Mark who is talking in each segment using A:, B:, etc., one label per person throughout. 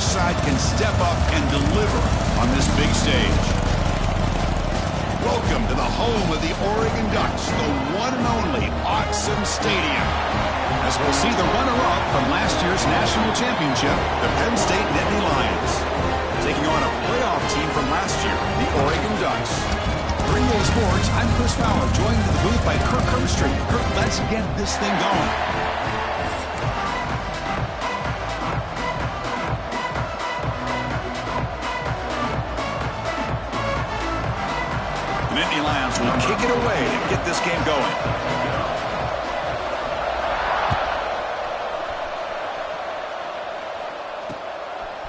A: which side can step up and deliver on this big stage. Welcome to the home of the Oregon Ducks, the one and only Autzen Stadium. As we'll see the runner-up from last year's national championship, the Penn State Nittany Lions, taking on a playoff team from last year, the Oregon Ducks. For EA Sports, I'm Chris Fowler, joined in the booth by Kirk Herbstreit. Kirk, let's get this thing going. The Nittany Lions will kick it away and get this game going.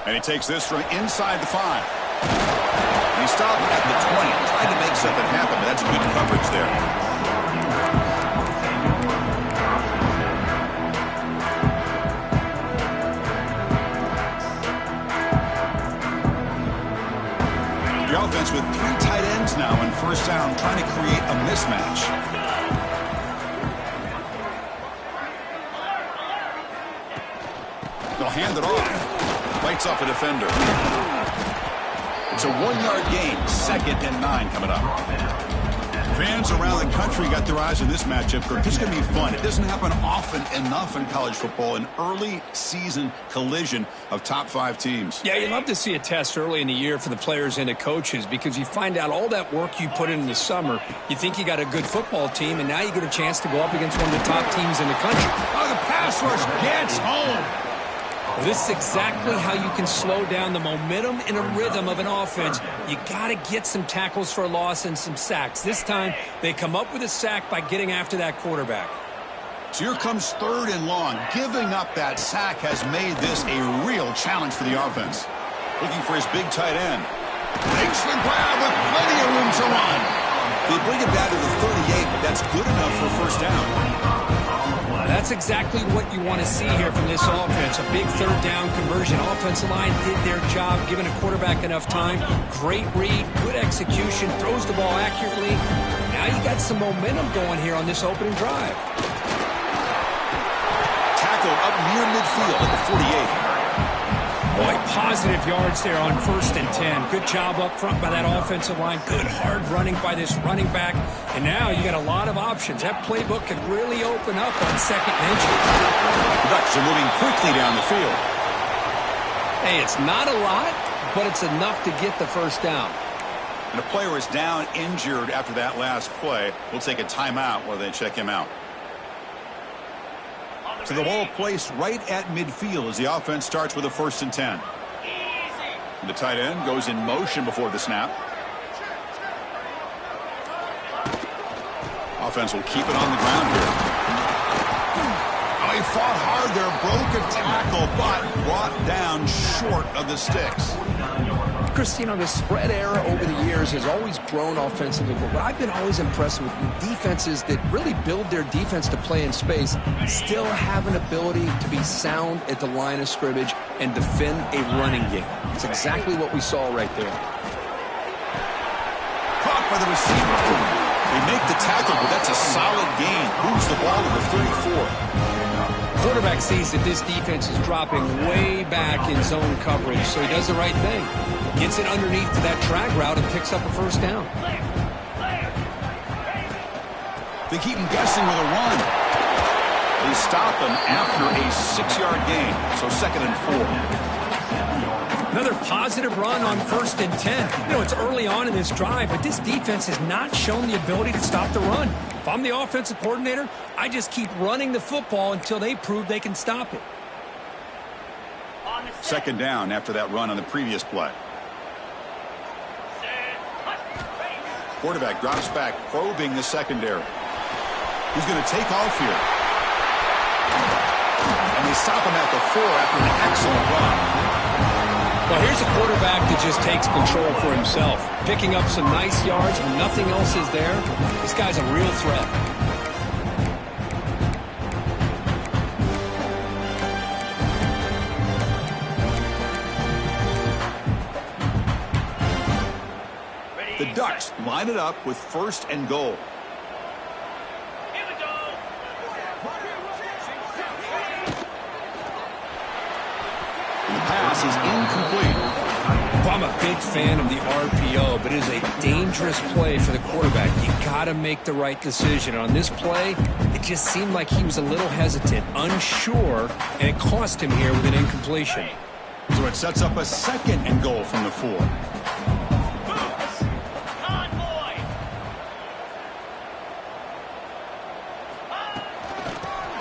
A: And he takes this from inside the 5. He stopped at the 20, tried to make something happen, but that's good coverage there. The offense with 3 tight ends now in first down, trying to create a mismatch. They'll hand it off. Bites off a defender. It's a 1-yard gain. 2nd and 9 coming up. Fans around the country got their eyes on this matchup. This is going to be fun. It doesn't happen often enough in college football. An early season collision of top 5 teams.
B: Yeah, you love to see a test early in the year for the players and the coaches because you find out all that work you put in the summer. You think you got a good football team, and now you get a chance to go up against one of the top teams in the country.
A: Oh, the pass rush gets home.
B: Well, this is exactly how you can slow down the momentum and a rhythm of an offense. You got to get some tackles for a loss and some sacks. This time, they come up with a sack by getting after that quarterback.
A: So here comes 3rd and long. Giving up that sack has made this a real challenge for the offense. Looking for his big tight end. Makes the grab with plenty of room to run. They bring it back to the 38, but that's good enough for first down.
B: That's exactly what you want to see here from this offense. A big 3rd down conversion. Offensive line did their job, giving a quarterback enough time. Great read, good execution, throws the ball accurately. Now you got some momentum going here on this opening drive.
A: Tackle up near midfield at the 48.
B: Boy, positive yards there on 1st and 10. Good job up front by that offensive line. Good hard running by this running back. And now you got a lot of options. That playbook could really open up on 2nd and inches.
A: The Ducks are moving quickly down the field.
B: Hey, it's not a lot, but it's enough to get the first down.
A: And a player is down injured after that last play. We'll take a timeout while they check him out. So the ball placed right at midfield as the offense starts with a 1st and 10. And the tight end goes in motion before the snap. Offense will keep it on the ground here. Oh, he fought hard there, broke a tackle, but brought down short of the sticks.
B: Chris, you know, the spread era over the years has always grown offensively, but what I've been always impressed with defenses that really build their defense to play in space still have an ability to be sound at the line of scrimmage and defend a running game. It's exactly what we saw right there.
A: Caught by the receiver. They make the tackle, but that's a solid gain. Moves the ball to the 34.
B: Quarterback sees that this defense is dropping way back in zone coverage, so he does the right thing. Gets it underneath to that drag route and picks up a first down.
A: They keep him guessing with a run. They stop him after a 6-yard gain, so 2nd and 4.
B: Another positive run on 1st and 10. You know, it's early on in this drive, but this defense has not shown the ability to stop the run. If I'm the offensive coordinator, I just keep running the football until they prove they can stop it.
A: 2nd down after that run on the previous play. Quarterback drops back, probing the secondary. He's going to take off here. And they stop him at the 4 after an excellent run.
B: Well, here's a quarterback that just takes control for himself. Picking up some nice yards when nothing else is there. This guy's a real threat.
A: The Ducks line it up with 1st and goal. The pass pass is incomplete.
B: Well, I'm a big fan of the RPO, but it is a dangerous play for the quarterback. You got to make the right decision. On this play, it just seemed like he was a little hesitant, unsure, and it cost him here with an incompletion.
A: So it sets up a 2nd and goal from the 4.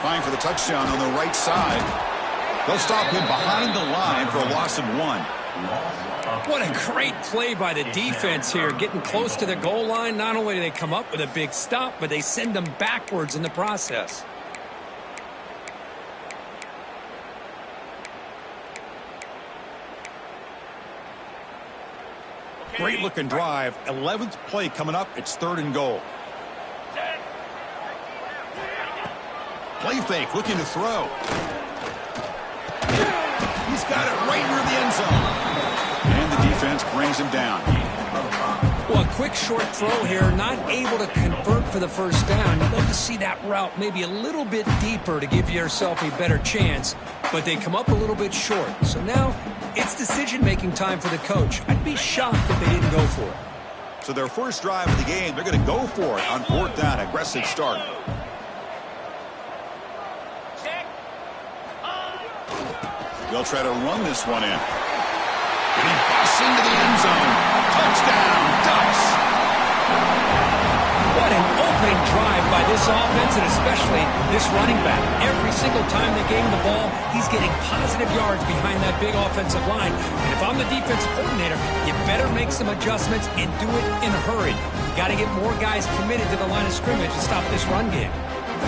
A: Trying for the touchdown on the right side. They'll stop him behind the line for a loss of 1.
B: What a great play by the defense here. Getting close to the goal line, not only do they come up with a big stop, but they send them backwards in the process.
A: Great looking drive. 11th play coming up. It's 3rd and goal. Play fake, looking to throw. He's got it right near the end zone. And the defense brings him down.
B: Well, a quick short throw here, not able to convert for the first down. You'd love to see that route maybe a little bit deeper to give yourself a better chance, but they come up a little bit short. So now it's decision-making time for the coach. I'd be shocked if they didn't go for it.
A: So their first drive of the game, they're going to go for it on 4th down. Aggressive start. They'll try to run this one in. And he busts into the end zone. Touchdown, Ducks!
B: What an opening drive by this offense, and especially this running back. Every single time they gave him the ball, he's getting positive yards behind that big offensive line. And if I'm the defensive coordinator, you better make some adjustments and do it in a hurry. You got to get more guys committed to the line of scrimmage to stop this run game.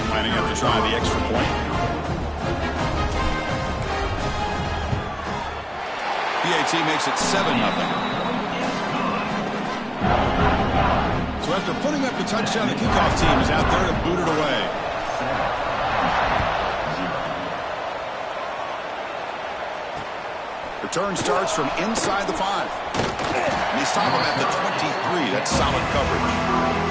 A: Lining up to try the extra point. PAT makes it 7-0. So after putting up the touchdown, the kickoff team is out there to boot it away. Return starts from inside the 5. And they stop him at the 23. That's solid coverage.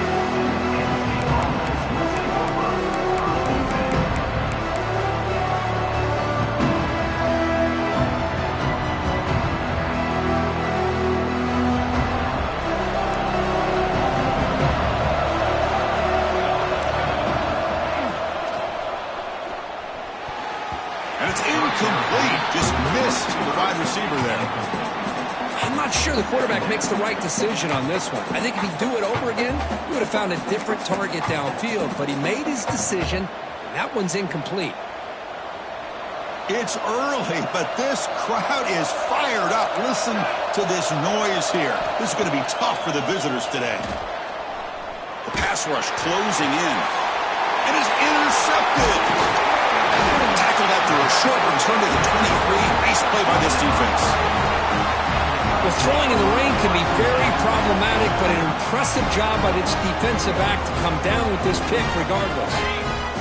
A: Incomplete. Just missed the wide receiver there.
B: I'm not sure the quarterback makes the right decision on this one. I think if he'd do it over again, he would have found a different target downfield, but he made his decision, and that one's incomplete.
A: It's early, but this crowd is fired up. Listen to this noise here. This is going to be tough for the visitors today. The pass rush closing in. It is intercepted. Tackled after a short return to the 23. Nice play by this defense.
B: Well, throwing in the rain can be very problematic, but an impressive job by this defensive back to come down with this pick regardless.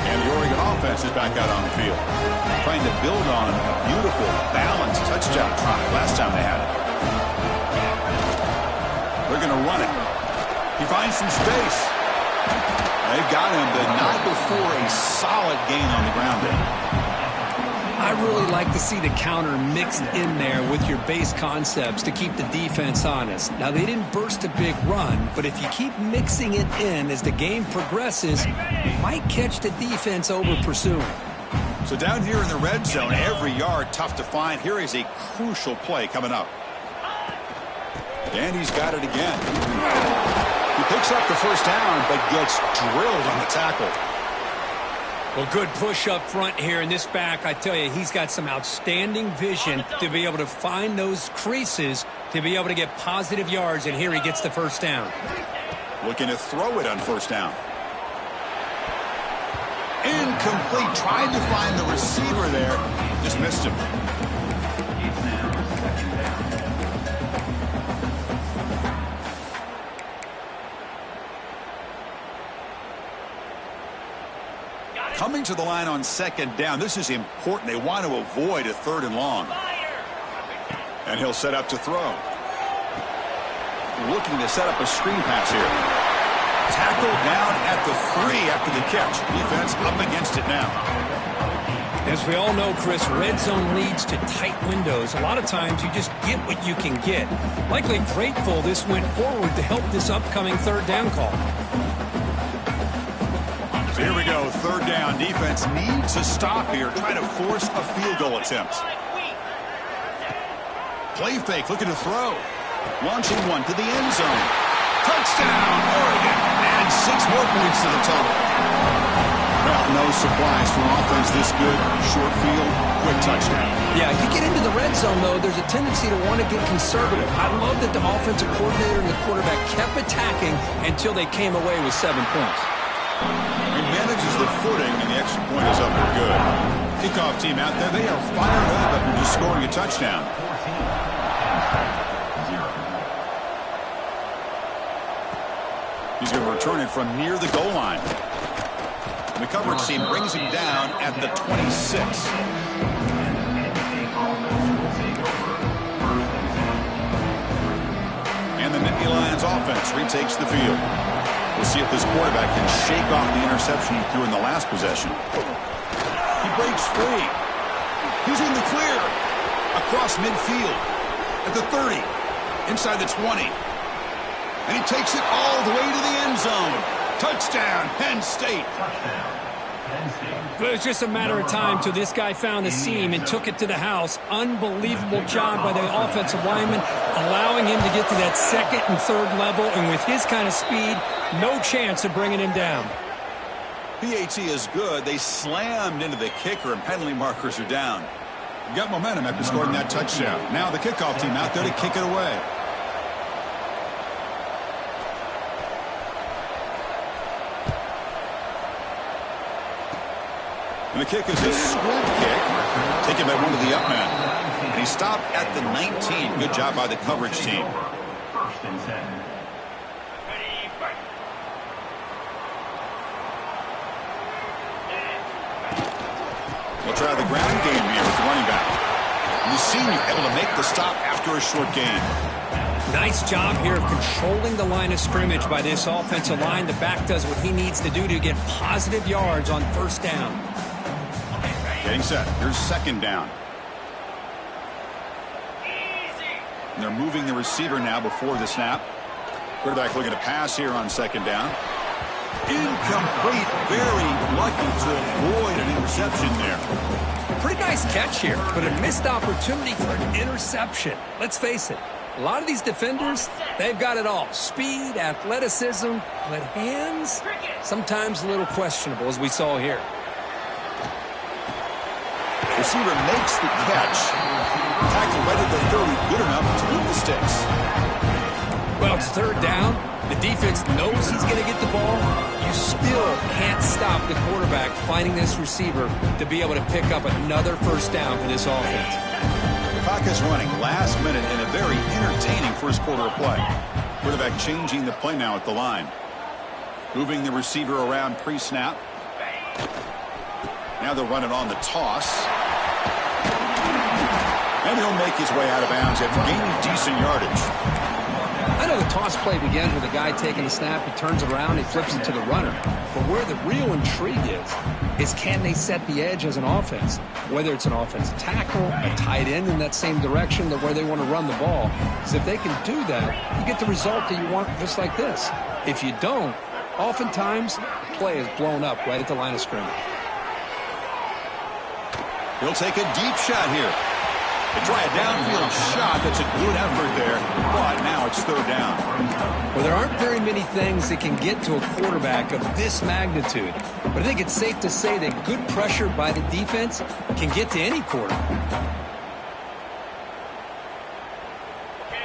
A: And the Oregon offense is back out on the field, trying to build on a beautiful, balanced touchdown drive last time they had it. They're going to run it. He finds some space. They've got him, but not before a solid gain on the ground there.
B: I really like to see the counter mixed in there with your base concepts to keep the defense honest. Now, they didn't burst a big run, but if you keep mixing it in as the game progresses, you might catch the defense over pursuing.
A: So down here in the red zone, every yard tough to find. Here is a crucial play coming up. And he's got it again. He picks up the first down, but gets drilled on the tackle.
B: Well, good push up front here in this back. I tell you, he's got some outstanding vision to be able to find those creases, to be able to get positive yards, and here he gets the first down.
A: Looking to throw it on first down. Incomplete. Tried to find the receiver there. Just missed him. Coming to the line on second down. This is important. They want to avoid a 3rd and long. And he'll set up to throw. Looking to set up a screen pass here. Tackled down at the 3 after the catch. Defense up against it now.
C: As we all know, Chris, red zone leads to tight windows. A lot of times you just get what you can get. Likely grateful this went forward to help this upcoming third down call.
A: So here we go, third down. Defense needs a stop here, trying to force a field goal attempt. Play fake, looking to throw. Launching one to the end zone. Touchdown, Oregon. And 6 more points to the total. Well, no surprise for offense this good. Short field, quick touchdown.
B: Yeah, you get into the red zone, though, there's a tendency to want to get conservative. I love that the offensive coordinator and the quarterback kept attacking until they came away with 7 points.
A: He manages the footing, and the extra point is up for good. Kickoff team out there, they are fired up after just scoring a touchdown. He's going to return it from near the goal line. The coverage team brings him down at the 26. And the Nittany Lions offense retakes the field. We'll see if this quarterback can shake off the interception he threw in the last possession. He breaks free. He's in the clear. Across midfield. At the 30. Inside the 20. And he takes it all the way to the end zone. Touchdown, Penn State.
C: It was just a matter of time till this guy found the seam and took it to the house. Unbelievable job by the offensive lineman, allowing him to get to that second and third level. And with his kind of speed, no chance of bringing him down.
A: PAT is good. They slammed into the kicker, and penalty markers are down. You got momentum after scoring that touchdown. Now the kickoff team out there to kick it away. And the kick is a squib kick, taken by one of the up men. And he stopped at the 19. Good job by the coverage team. We'll try the ground game here with the running back. And the senior able to make the stop after a short gain.
C: Nice job here of controlling the line of scrimmage by this offensive line. The back does what he needs to do to get positive yards on first down.
A: Getting set. Here's second down. And they're moving the receiver now before the snap. Quarterback looking to pass here on second down. Incomplete. Very lucky to avoid an interception there.
B: Pretty nice catch here, but a missed opportunity for an interception. Let's face it, a lot of these defenders, they've got it all. Speed, athleticism, but hands, sometimes a little questionable, as we saw here.
A: Receiver makes the catch. Tackle right at the 30, good enough to move the sticks.
B: Well, it's third down. The defense knows he's going to get the ball. You still can't stop the quarterback finding this receiver to be able to pick up another first down for this offense.
A: The clock is running last minute in a very entertaining first quarter of play. Quarterback changing the play now at the line. Moving the receiver around pre-snap. Now they'll run it on the toss. And he'll make his way out of bounds after gaining decent yardage.
B: I know the toss play begins with a guy taking the snap, he turns around, he flips it to the runner. But where the real intrigue is can they set the edge as an offense? Whether it's an offensive tackle, a tight end in that same direction, that where they want to run the ball. Because if they can do that, you get the result that you want just like this. If you don't, oftentimes, the play is blown up right at the line of scrimmage.
A: He'll take a deep shot here. They try a downfield shot. That's a good effort there, but now it's third down.
B: Well, there aren't very many things that can get to a quarterback of this magnitude, but I think it's safe to say that good pressure by the defense can get to any quarterback.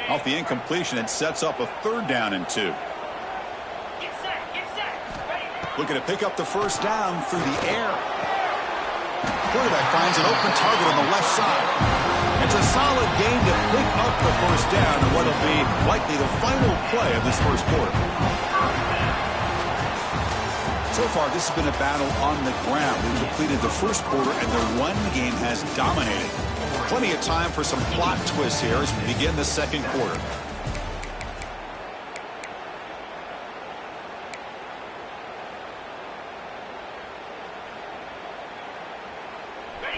A: Off the incompletion, it sets up a third down and 2. Looking to pick up the first down through the air. Quarterback finds an open target on the left side. It's a solid gain to pick up the first down in what will be likely the final play of this first quarter. So far, this has been a battle on the ground. We've completed the first quarter, and the run game has dominated. Plenty of time for some plot twists here as we begin the second quarter.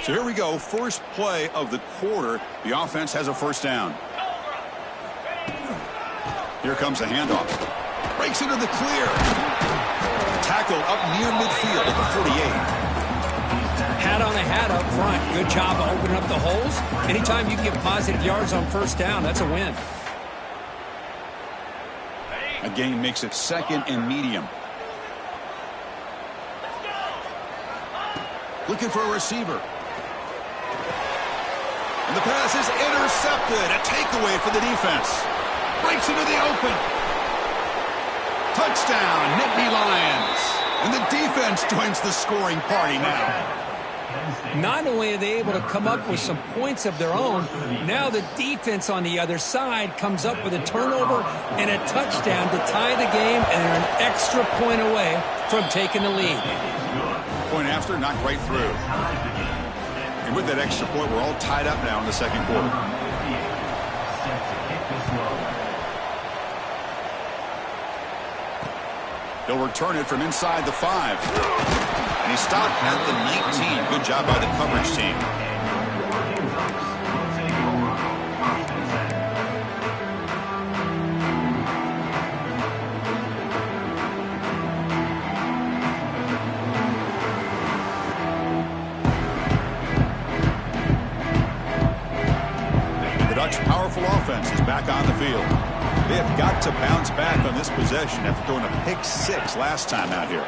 A: So here we go, first play of the quarter. The offense has a first down. Here comes a handoff. Breaks into the clear. Tackle up near midfield at the 48.
C: Hat on a hat up front. Good job of opening up the holes. Anytime you can get positive yards on first down, that's a win.
A: A gain makes it second and medium. Looking for a receiver. And the pass is intercepted. A takeaway for the defense. Breaks into the open. Touchdown, Nittany Lions. And the defense joins the scoring party now.
C: Not only are they able to come up with some points of their own, now the defense on the other side comes up with a turnover and a touchdown to tie the game, and they're an extra point away from taking the lead.
A: Point after, not right through. And with that extra point, we're all tied up now in the second quarter. They'll return it from inside the 5. And he stopped at the 19. Good job by the coverage team. The Ducks' powerful offense is back on the field. They have got to bounce back on this possession after throwing a pick 6 last time out here.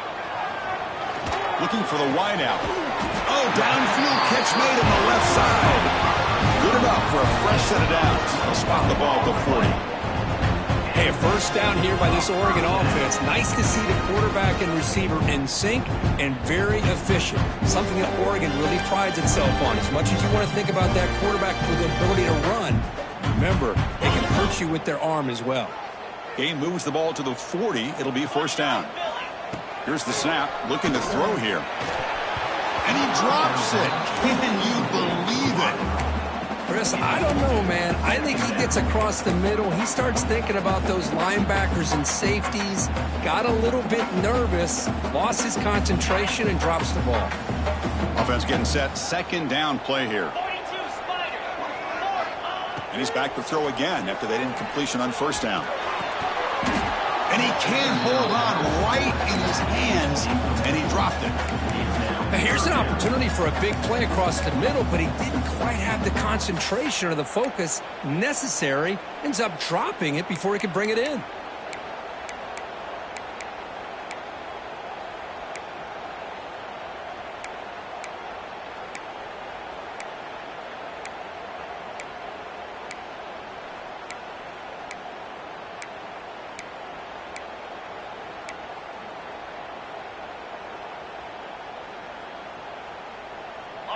A: Looking for the wideout. Oh, downfield catch made on the left side. Good enough for a fresh set of downs. They'll spot the ball at the 40.
C: Hey, a first down here by this Oregon offense. Nice to see the quarterback and receiver in sync and very efficient. Something that Oregon really prides itself on. As much as you want to think about that quarterback with the ability to run, remember, they can hurt you with their arm as well.
A: Game moves the ball to the 40. It'll be first down. Here's the snap. Looking to throw here. And he drops it. Can you believe it?
C: Chris, I don't know, man. I think he gets across the middle. He starts thinking about those linebackers and safeties. Got a little bit nervous. Lost his concentration and drops the ball.
A: Offense getting set. Second down play here. And he's back to throw again after that incompletion on first down. And he can't hold on right in his hands, and he dropped it.
C: Now here's an opportunity for a big play across the middle, but he didn't quite have the concentration or the focus necessary. Ends up dropping it before he could bring it in.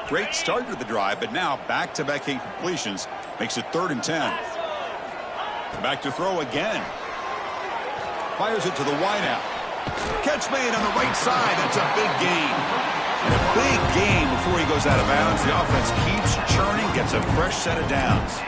A: Great start to the drive, but now back-to-back incompletions makes it 3rd and 10. Back to throw again. Fires it to the wideout. Catch made on the right side. That's a big gain. And a big gain before he goes out of bounds. The offense keeps churning, gets a fresh set of downs.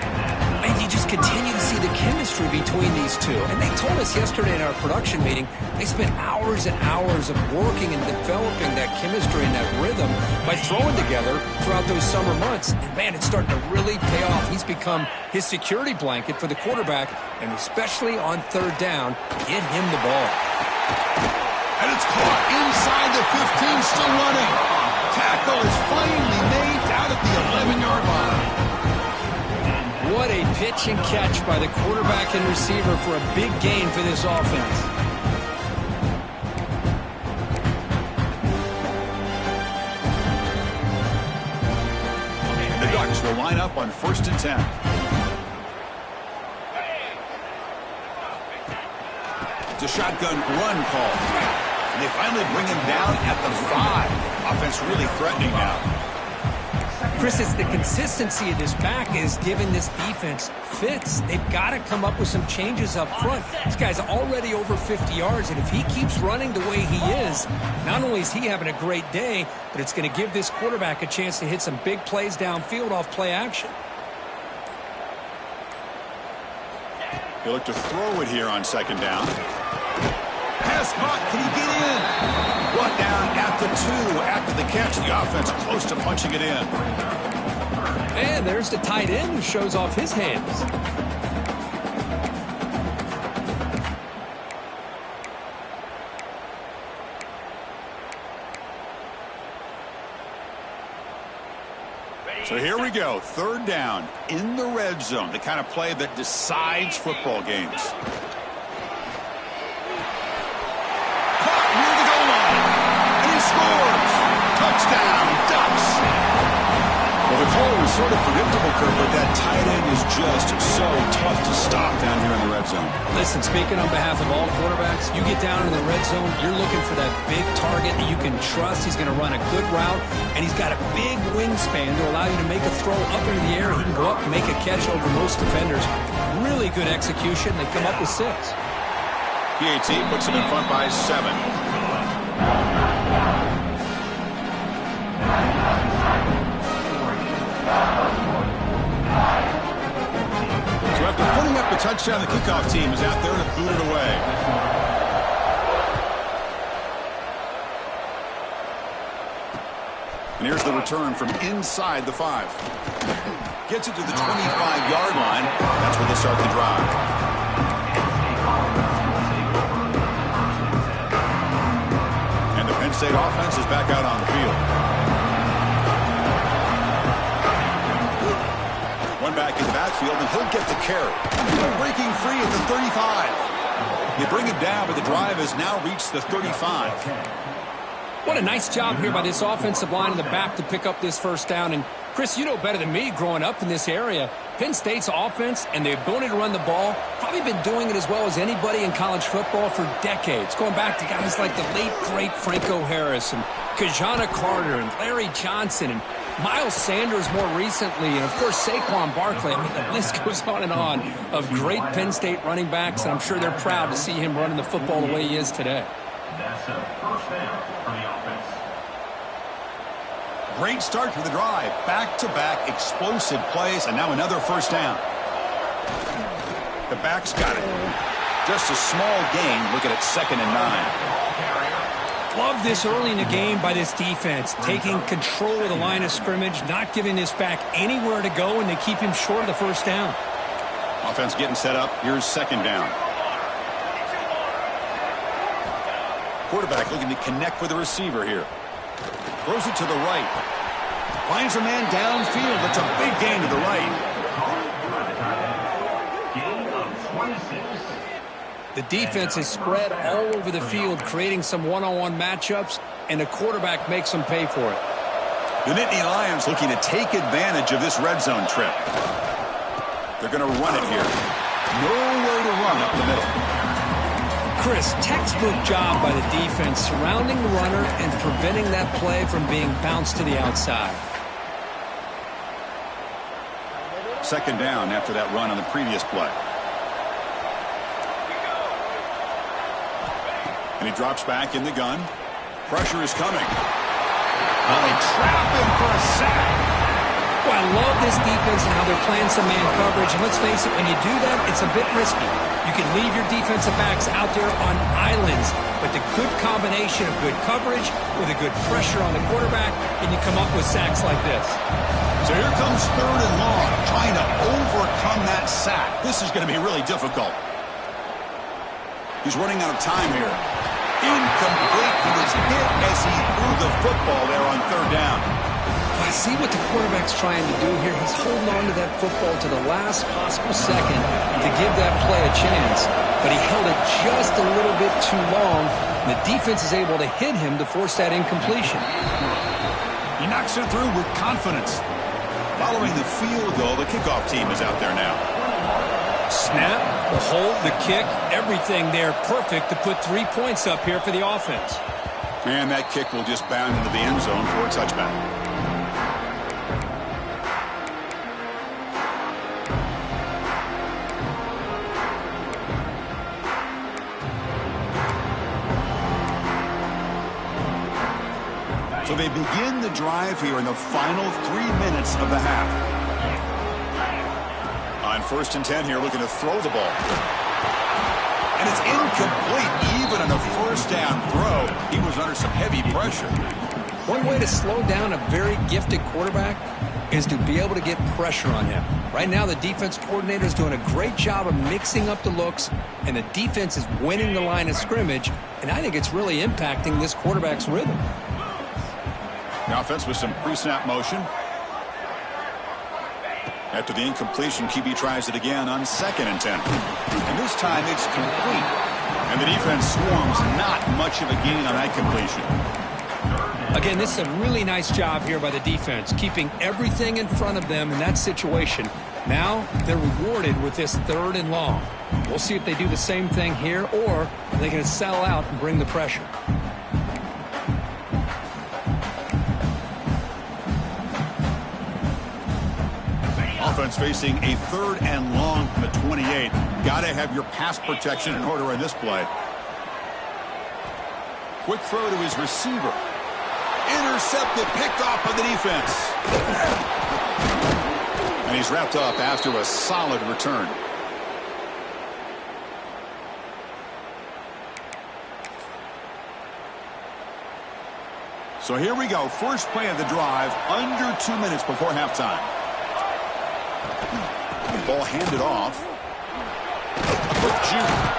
C: And you just continue to see the chemistry between these two. And they told us yesterday in our production meeting, they spent hours and hours of working and developing that chemistry and that rhythm by throwing together throughout those summer months. And, man, it's starting to really pay off. He's become his security blanket for the quarterback, and especially on 3rd down, get him the ball.
A: And it's caught inside the 15, still running. Tackle is finally made down at the 11-yard line.
C: What a pitch and catch by the quarterback and receiver for a big gain for this offense.
A: The Ducks will line up on 1st and 10. It's a shotgun run call. And they finally bring him down at the 5. Offense really threatening now.
C: Chris, it's the consistency of this back is giving this defense fits. They've got to come up with some changes up front. This guy's already over 50 yards, and if he keeps running the way he is, not only is he having a great day, but it's going to give this quarterback a chance to hit some big plays downfield off play action.
A: He'll look to throw it here on 2nd down. Pass caught. Can he get in? Brought down at the 2 after the catch. The offense close to punching it in.
C: And there's the tight end who shows off his hands.
A: So here we go, 3rd down in the red zone, the kind of play that decides football games. Caught near the goal line, and he scores. Touchdown, Ducks. Well, the call was sort of predictable, Kurt, but that tight end is just so tough to stop down here in the red zone.
C: Listen, speaking on behalf of all quarterbacks, you get down in the red zone, you're looking for that big target that you can trust. He's going to run a good route, and he's got a big wingspan to allow you to make a throw up into the air. He can go up and make a catch over most defenders. Really good execution. They come up with 6.
A: PAT puts him in front by 7. So after putting up the touchdown, the kickoff team is out there to boot it away. And here's the return from inside the 5. Gets it to the 25-yard line. That's where they start the drive. And the Penn State offense is back out on the field. One back in the backfield, and he'll get the carry. Breaking free at the 35. They bring him down, but the drive has now reached the 35.
C: What a nice job here by this offensive line in the back to pick up this 1st down. And, Chris, you know better than me growing up in this area, Penn State's offense and the ability to run the ball, probably been doing it as well as anybody in college football for decades, going back to guys like the late, great Franco Harris and Kajana Carter and Larry Johnson and Miles Sanders more recently, and, of course, Saquon Barkley. I mean, the list goes on of great Penn State running backs, and I'm sure they're proud to see him running the football the way he is today.
D: That's a 1st down for the offense.
A: Great start to the drive. Back-to-back explosive plays, and now another 1st down. The back's got it. Just a small gain. Looking at 2nd and 9.
C: Love this early in the game by this defense, taking control of the line of scrimmage, not giving this back anywhere to go, and they keep him short of the 1st down.
A: Offense getting set up. Here's 2nd down. Quarterback looking to connect with the receiver here. Throws it to the right. Finds a man downfield. That's a big gain to the right.
D: Gain of 26.
C: The defense is spread all over the field, creating some one-on-one matchups, and the quarterback makes them pay for it.
A: The Nittany Lions looking to take advantage of this red zone trip. They're going to run it here. Nowhere to run up the middle.
C: Chris, textbook job by the defense surrounding the runner and preventing that play from being bounced to the outside.
A: 2nd down after that run on the previous play. And he drops back in the gun. Pressure is coming. Well, they trap him for a sack.
C: Well, I love this defense and how they're playing some man coverage. And let's face it, when you do that, it's a bit risky. You can leave your defensive backs out there on islands, but the good combination of good coverage with a good pressure on the quarterback, and you come up with sacks like this.
A: So here comes 3rd and long, trying to overcome that sack. This is going to be really difficult. He's running out of time here. Incomplete. He was hit as he threw the football there on 3rd down.
C: I see what the quarterback's trying to do here. He's holding on to that football to the last possible second to give that play a chance, but he held it just a little bit too long, and the defense is able to hit him to force that incompletion.
A: He knocks it through with confidence. Following the field goal, the kickoff team is out there now.
C: Snap, the hold, the kick, everything there perfect to put 3 points up here for the offense.
A: And that kick will just bound into the end zone for a touchback. So they begin the drive here in the final 3 minutes of the half. On 1st and 10 here, looking to throw the ball. And it's incomplete. Even on a first down throw, he was under some heavy pressure.
B: One way to slow down a very gifted quarterback is to be able to get pressure on him. Right now, the defense coordinator is doing a great job of mixing up the looks, and the defense is winning the line of scrimmage, and I think it's really impacting this quarterback's rhythm.
A: The offense with some pre-snap motion. After the incompletion, QB tries it again on 2nd and 10. And this time it's complete. And the defense swarms, not much of a gain on that completion.
B: Again, this is a really nice job here by the defense, keeping everything in front of them in that situation. Now they're rewarded with this 3rd and long. We'll see if they do the same thing here, or are they going to sell out and bring the pressure.
A: Offense facing a 3rd and long from the 28. Got to have your pass protection in order in this play. Quick throw to his receiver. Intercepted, picked off by the defense. And he's wrapped up after a solid return. So here we go. First play of the drive, under 2 minutes before halftime. The ball handed off. Quick juke.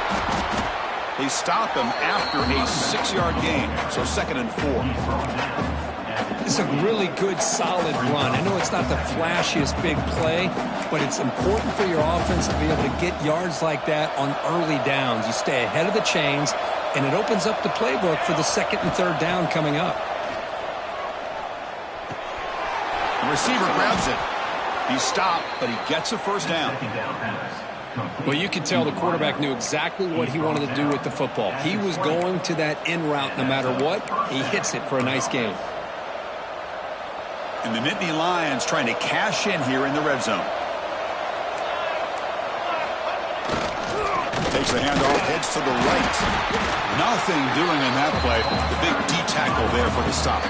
A: They stop him after a 6-yard gain. So 2nd and 4.
B: It's a really good, solid run. I know it's not the flashiest big play, but it's important for your offense to be able to get yards like that on early downs. You stay ahead of the chains, and it opens up the playbook for the 2nd and 3rd down coming up.
A: The receiver grabs it. He's stopped, but he gets a first down.
B: Well, you could tell the quarterback knew exactly what he wanted to do with the football. He was going to that in route no matter what. He hits it for a nice gain.
A: And the Nittany Lions trying to cash in here in the red zone. Takes the handoff, heads to the right. Nothing doing in that play. The big D tackle there for the stop.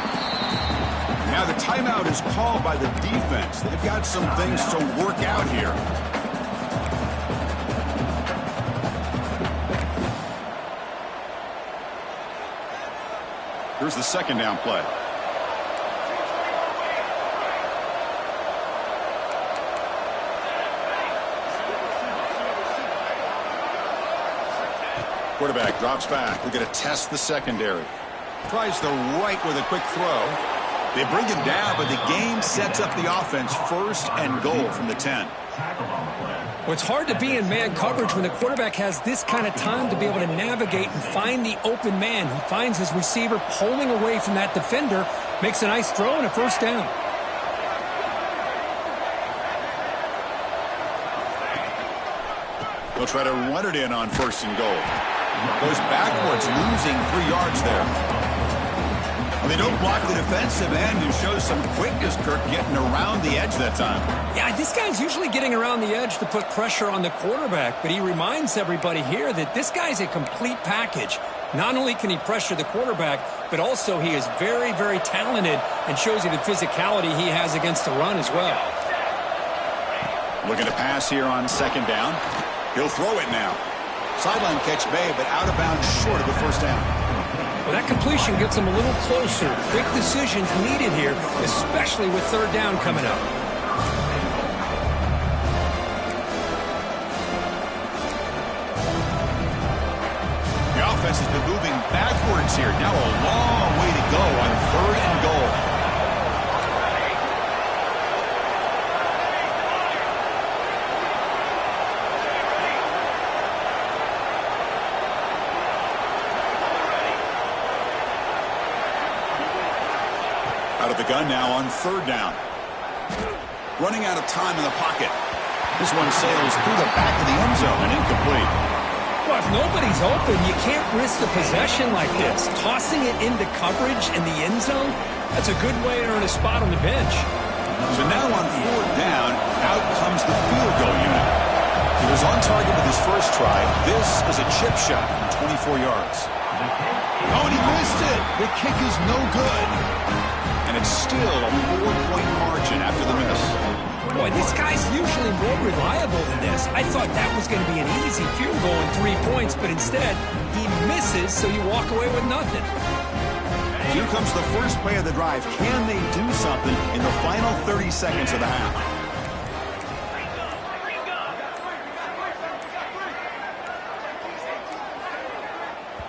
A: Now the timeout is called by the defense. They've got some things to work out here. Here's the 2nd down play. Quarterback drops back. We're going to test the secondary. Tries the right with a quick throw. They bring him down, but the game sets up the offense 1st and goal from the 10.
B: Well, it's hard to be in man coverage when the quarterback has this kind of time to be able to navigate and find the open man. He finds his receiver pulling away from that defender, makes a nice throw and a first down.
A: They'll try to run it in on 1st and goal. Goes backwards, losing 3 yards there. They don't block the defensive end and show some quickness, Kirk, getting around the edge that time.
B: Yeah, this guy's usually getting around the edge to put pressure on the quarterback, but he reminds everybody here that this guy's a complete package. Not only can he pressure the quarterback, but also he is very, very talented and shows you the physicality he has against the run as well.
A: Looking to pass here on 2nd down. He'll throw it now. Sideline catch made, but out of bounds short of the first down.
B: Well, that completion gets them a little closer. Quick decisions needed here, especially with 3rd down coming up.
A: The offense has been moving backwards here. Now a long way to go on 3rd and goal. Out of the gun now on 3rd down. Running out of time in the pocket. This one sails through the back of the end zone and incomplete.
B: Well, if nobody's open, you can't risk the possession like this. Tossing it into coverage in the end zone, that's a good way to earn a spot on the bench.
A: So now on 4th down, out comes the field goal unit. He was on target with his first try. This is a chip shot from 24 yards. Oh, and he missed it. The kick is no good. And it's still a 4-point margin after the miss.
C: Boy, this guy's usually more reliable than this. I thought that was going to be an easy field goal and 3 points, but instead, he misses, so you walk away with nothing.
A: Here comes the first play of the drive. Can they do something in the final 30 seconds of the half?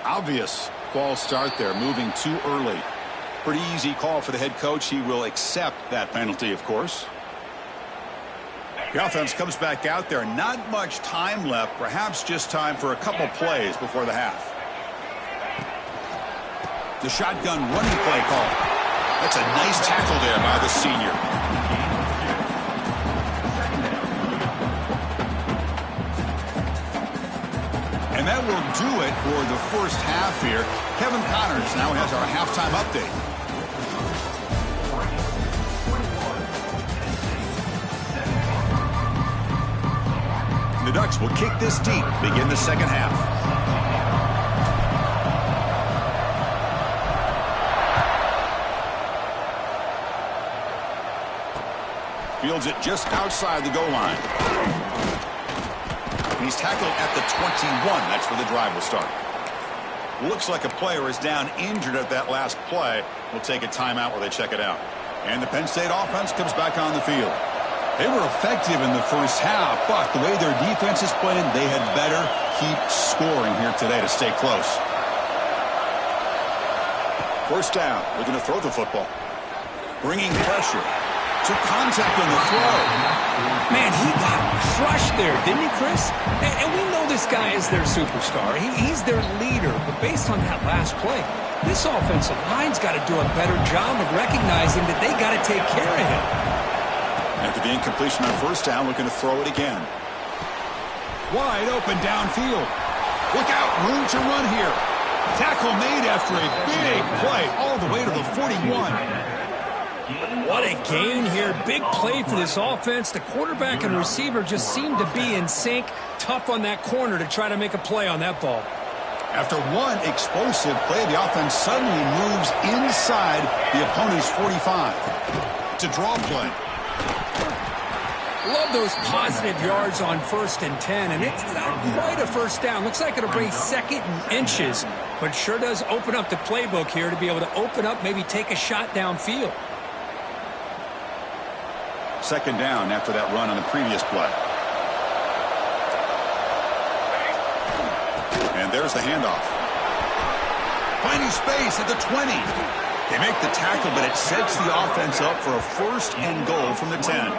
A: Obvious false start there, moving too early. Pretty easy call for the head coach. He will accept that penalty, of course. The offense comes back out there. Not much time left. Perhaps just time for a couple plays before the half. The shotgun running play call. That's a nice tackle there by the senior. And that will do it for the first half here. Kevin Connors now has our halftime update. The Ducks will kick this deep, begin the second half. Fields it just outside the goal line. He's tackled at the 21. That's where the drive will start. Looks like a player is down injured at that last play. We'll take a timeout while they check it out. And the Penn State offense comes back on the field. They were effective in the first half, but the way their defense is playing, they had better keep scoring here today to stay close. First down. They're going to throw the football. Bringing pressure. To contact on the throw.
C: Man, he got crushed there, didn't he, Chris? And we know this guy is their superstar. He's their leader. But based on that last play, this offensive line's got to do a better job of recognizing that they got to take care of him.
A: After the incompletion on first down, looking to throw it again. Wide open downfield. Look out, room to run here. Tackle made after a big play all the way to the 41.
C: What a gain here. Big play for this offense. The quarterback and receiver just seem to be in sync. Tough on that corner to try to make a play on that ball.
A: After one explosive play, the offense suddenly moves inside the opponent's 45. To draw play.
C: Love those positive yards on 1st and 10, and it's not quite a first down. Looks like it'll bring second and inches, but sure does open up the playbook here to be able to open up, maybe take a shot downfield.
A: Second down after that run on the previous play. And there's the handoff. Finding space at the 20. They make the tackle, but it sets the offense up for a 1st and goal from the 10.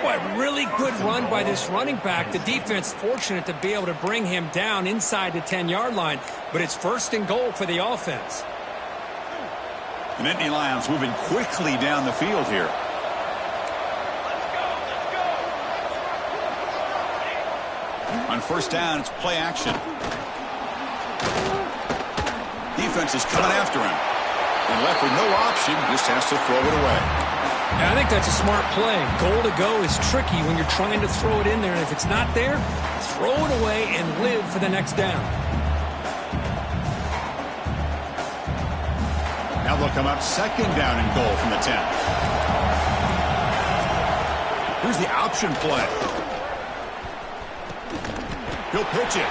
C: Boy, really good run by this running back. The defense fortunate to be able to bring him down inside the 10-yard line, but it's 1st and goal for the offense.
A: The Nittany Lions moving quickly down the field here. On first down, it's play action. Defense is coming after him. And left with no option, just has to throw it away.
C: Yeah, I think that's a smart play. Goal to go is tricky when you're trying to throw it in there. And if it's not there, throw it away and live for the next down.
A: Now they'll come up second down and goal from the 10. Here's the option play. He'll pitch it.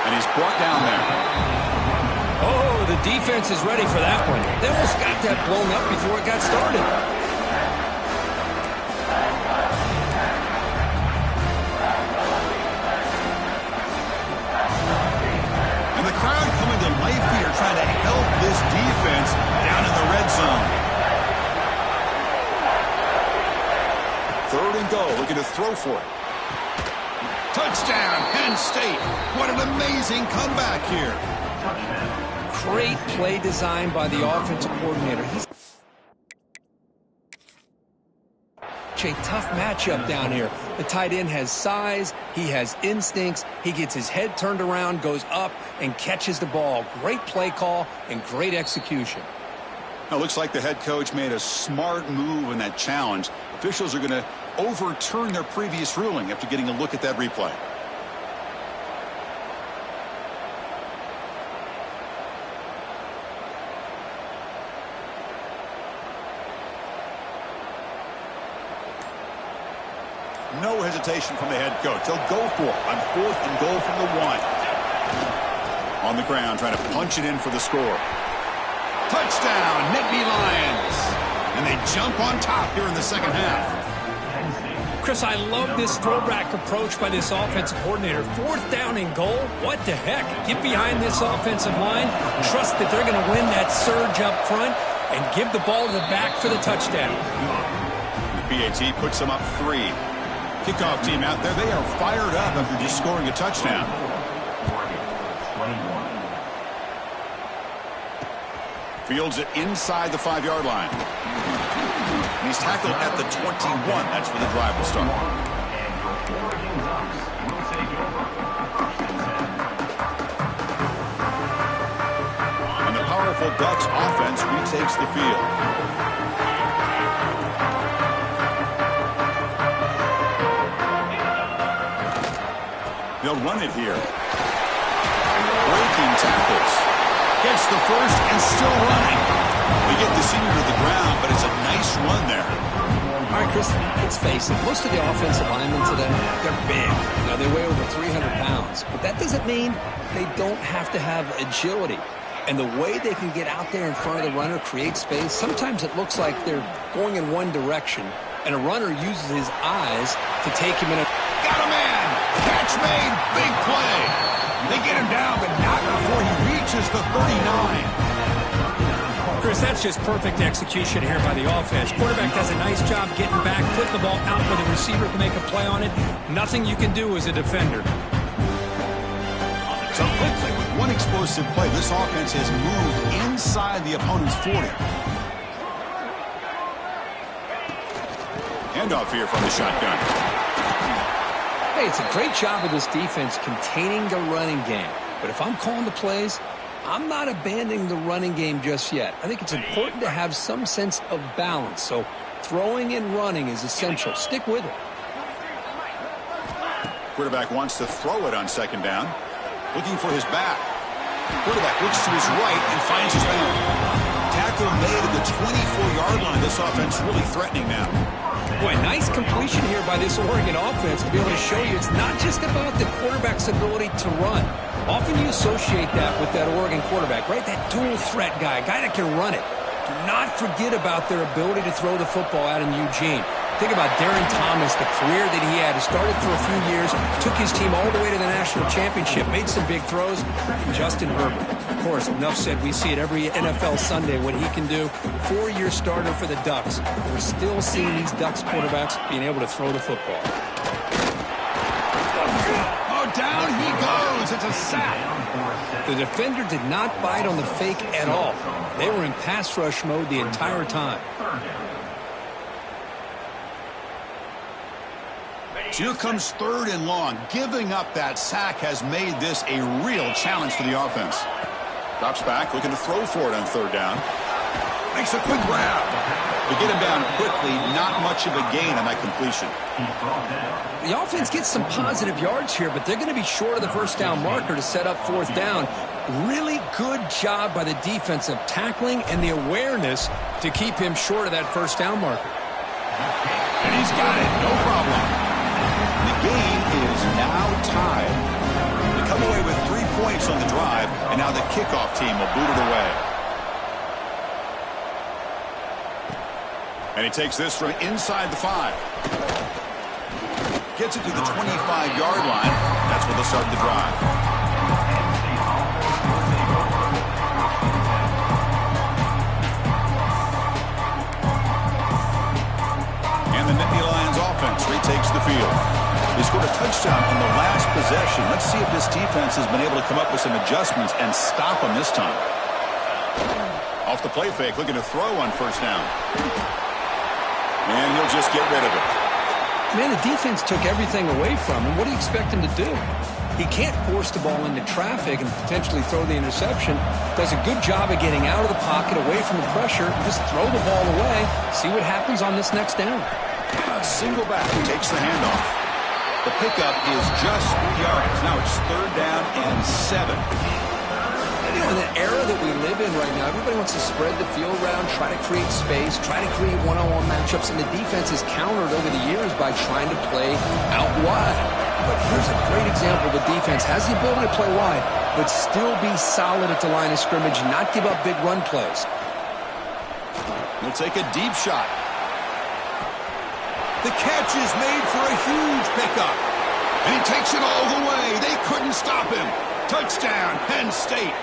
A: And he's brought down there.
C: Oh, the defense is ready for that one. They almost got that blown up before it got started.
A: And the crowd coming to life here trying to help this defense down in the red zone. 3rd and goal, looking to throw for it. Touchdown, Penn State. What an amazing comeback here.
C: Great play design by the offensive coordinator. He's a tough matchup down here. The tight end has size. He has instincts. He gets his head turned around, goes up, and catches the ball. Great play call and great execution.
A: Now, it looks like the head coach made a smart move in that challenge. Officials are going to overturn their previous ruling after getting a look at that replay. No hesitation from the head coach. They'll go for it on 4th and goal from the 1. On the ground, trying to punch it in for the score. Touchdown, Nittany Lions. And they jump on top here in the second half.
C: Chris, I love this throwback approach by this offensive coordinator. 4th down and goal? What the heck? Get behind this offensive line. Trust that they're going to win that surge up front and give the ball to the back for the touchdown.
A: The PAT puts them up 3. Kickoff team out there. They are fired up after just scoring a touchdown. Fields it inside the 5-yard line. He's tackled at the 21. That's where the drive will start. And the powerful Ducks offense retakes the field. They'll run it here. Breaking tackles. Gets the first and still running. They get the senior to the ground, but it's a nice run there.
B: All right, Chris, let's face it. Most of the offensive linemen today, they're big. You know, they weigh over 300 pounds. But that doesn't mean they don't have to have agility. And the way they can get out there in front of the runner, create space, sometimes it looks like they're going in one direction, and a runner uses his eyes to take him in a...
A: Got a man! Catch made! Big play! They get him down, but not before he reaches the 39.
C: Chris, that's just perfect execution here by the offense. Quarterback does a nice job getting back, putting the ball out where the receiver can make a play on it. Nothing you can do as a defender.
A: So quickly, with one explosive play, this offense has moved inside the opponent's 40. Handoff here from the shotgun.
B: Hey, it's a great job of this defense containing the running game. But if I'm calling the plays, I'm not abandoning the running game just yet. I think it's important to have some sense of balance. So throwing and running is essential. Stick with it.
A: Quarterback wants to throw it on 2nd down. Looking for his back. Quarterback looks to his right and finds his man. Tackle made at the 24-yard line. This offense really threatening now.
B: Boy, nice completion here by this Oregon offense to be able to show you it's not just about the quarterback's ability to run. Often you associate that with that Oregon quarterback, right? That dual threat guy, guy that can run it. Do not forget about their ability to throw the football out in Eugene. Think about Darren Thomas, the career that he had. He started for a few years, took his team all the way to the national championship, made some big throws. And Justin Herbert. Of course, enough said, we see it every NFL Sunday what he can do. 4-year starter for the Ducks. We're still seeing these Ducks quarterbacks being able to throw the football.
A: Oh, down he goes. It's a sack.
B: The defender did not bite on the fake at all. They were in pass rush mode the entire time.
A: Here comes 3rd and long. Giving up that sack has made this a real challenge for the offense. Drops back, looking to throw for it on 3rd down. Makes a quick grab. To get him down quickly, not much of a gain on that completion.
B: The offense gets some positive yards here, but they're going to be short of the 1st down marker to set up 4th down. Really good job by the defense of tackling and the awareness to keep him short of that 1st down marker.
A: And he's got it, no problem. The game is now tied. They come away with 3 points on the drive, and now the kickoff team will boot it away. And he takes this from inside the 5. Gets it to the 25-yard line. That's where they'll start the drive. And the Nittany Lions offense retakes the field. They scored a touchdown on the last possession. Let's see if this defense has been able to come up with some adjustments and stop them this time. Off the play fake, looking to throw on 1st down. And he'll just get rid of it.
B: Man, the defense took everything away from him. What do you expect him to do? He can't force the ball into traffic and potentially throw the interception. Does a good job of getting out of the pocket, away from the pressure. Just throw the ball away. See what happens on this next down.
A: A single back takes the handoff. The pickup is just 3 yards. Now it's 3rd down and 7. And
B: You know, in the era that we live in right now, everybody wants to spread the field around, try to create space, try to create one-on-one matchups, and the defense is countered over the years by trying to play out wide. But here's a great example. The defense has the ability to play wide, but still be solid at the line of scrimmage, not give up big run plays.
A: He'll take a deep shot. The catch is made for a huge pickup. And he takes it all the way. They couldn't stop him. Touchdown, Penn State.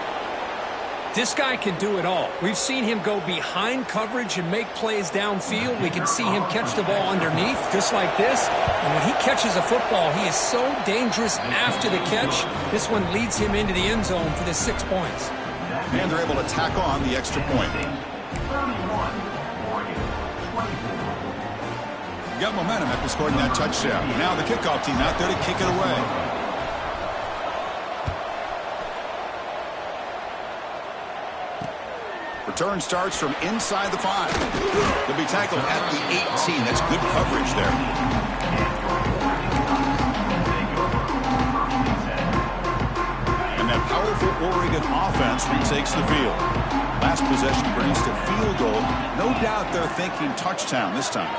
C: This guy can do it all. We've seen him go behind coverage and make plays downfield. We can see him catch the ball underneath, just like this. And when he catches a football, he is so dangerous after the catch. This one leads him into the end zone for the 6 points.
A: And they're able to tack on the extra point. Got momentum after scoring that touchdown. Now the kickoff team out there to kick it away. Return starts from inside the 5. They'll be tackled at the 18. That's good coverage there. And that powerful Oregon offense retakes the field. Last possession produced a field goal. No doubt they're thinking touchdown this time.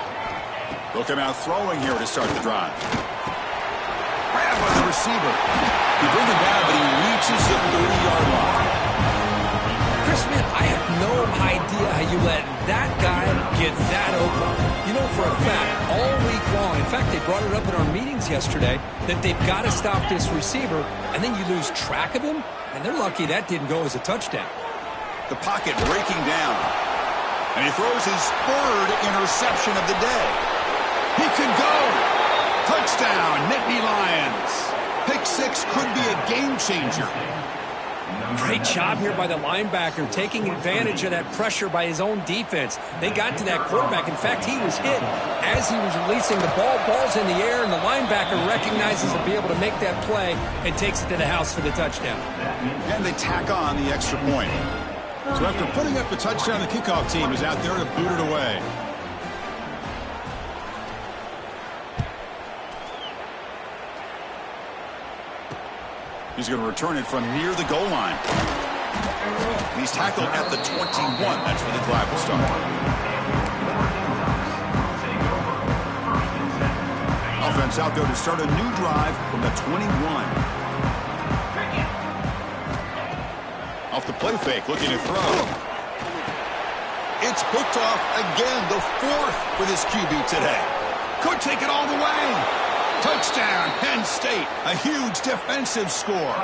A: They'll come out throwing here to start the drive. Grab by the receiver. He brings him down, but he reaches the 30-yard line.
B: Chris, man, I have no idea how you let that guy get that open. You know for a fact, all week long, in fact, they brought it up in our meetings yesterday, that they've got to stop this receiver, and then you lose track of him, and they're lucky that didn't go as a touchdown.
A: The pocket breaking down, and he throws his 3rd interception of the day. He can go. Touchdown, Nittany Lions. Pick 6 could be a game changer.
C: Great job here by the linebacker, taking advantage of that pressure by his own defense. They got to that quarterback. In fact, he was hit as he was releasing the ball. Ball's in the air, and the linebacker recognizes to be able to make that play and takes it to the house for the touchdown.
A: And they tack on the extra point. So after putting up the touchdown, the kickoff team is out there to boot it away. He's going to return it from near the goal line. And he's tackled at the 21. That's where the drive will start. Offense out there to start a new drive from the 21. Off the play fake, looking to throw. It's picked off again, the 4th for this QB today. Could take it all the way. Touchdown, Penn State. A huge defensive score.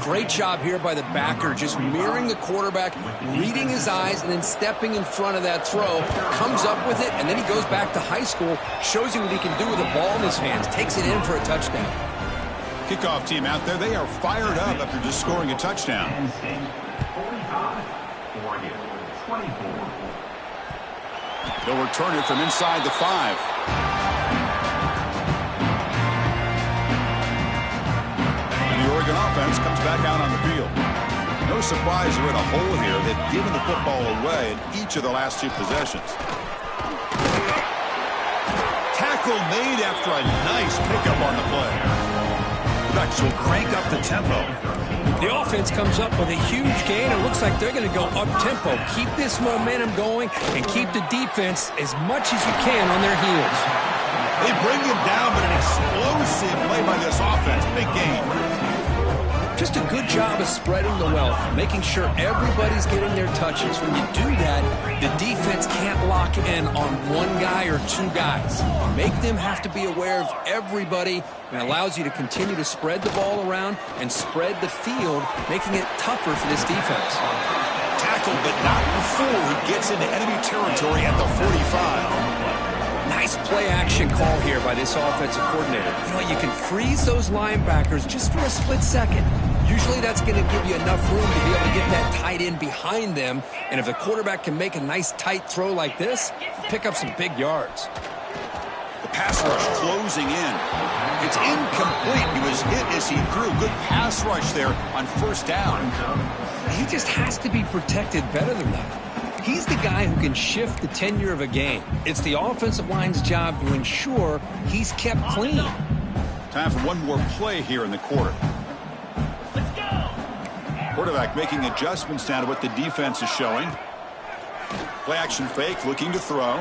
B: Great job here by the backer, just mirroring the quarterback, reading his eyes, and then stepping in front of that throw. Comes up with it, and then he goes back to high school, shows you what he can do with the ball in his hands, takes it in for a touchdown.
A: Kickoff team out there, they are fired up after just scoring a touchdown. They'll return it from inside the 5. Oregon offense comes back out on the field. No surprise they're in a hole here. They've given the football away in each of the last 2 possessions. Tackle made after a nice pickup on the play. Ducks will crank up the tempo.
C: The offense comes up with a huge gain. It looks like they're going to go up-tempo. Keep this momentum going and keep the defense as much as you can on their heels.
A: They bring him down, but an explosive play by this offense. Big gain.
B: Just a good job of spreading the wealth, making sure everybody's getting their touches. When you do that, the defense can't lock in on one guy or 2 guys. Make them have to be aware of everybody, and allows you to continue to spread the ball around and spread the field, making it tougher for this defense.
A: Tackled, but not before he gets into enemy territory at the 45.
B: Nice play-action call here by this offensive coordinator. You know, you can freeze those linebackers just for a split second. Usually that's going to give you enough room to be able to get that tight end behind them. And if the quarterback can make a nice tight throw like this, pick up some big yards.
A: The pass rush closing in. It's incomplete. He was hit as he threw. Good pass rush there on 1st down.
B: He just has to be protected better than that. He's the guy who can shift the tenure of a game. It's the offensive line's job to ensure he's kept clean.
A: Time for one more play here in the quarter.
D: Let's go.
A: Quarterback making adjustments now to what the defense is showing. Play action fake, looking to throw.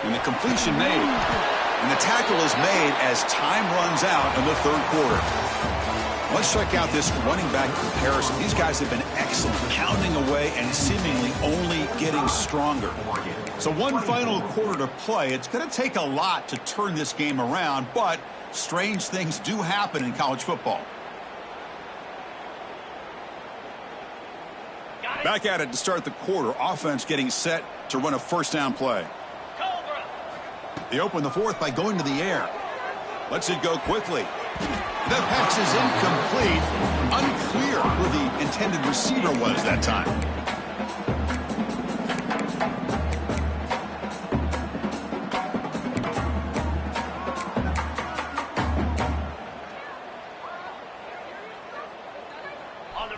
A: And the completion made. And the tackle is made as time runs out in the third quarter. Let's check out this running back comparison. These guys have been excellent, pounding away and seemingly only getting stronger. So one final quarter to play. It's going to take a lot to turn this game around, but strange things do happen in college football. Back at it to start the quarter. Offense getting set to run a first down play. They open the fourth by going to the air. Lets it go quickly. That pass is incomplete. Unclear who the intended receiver was that time.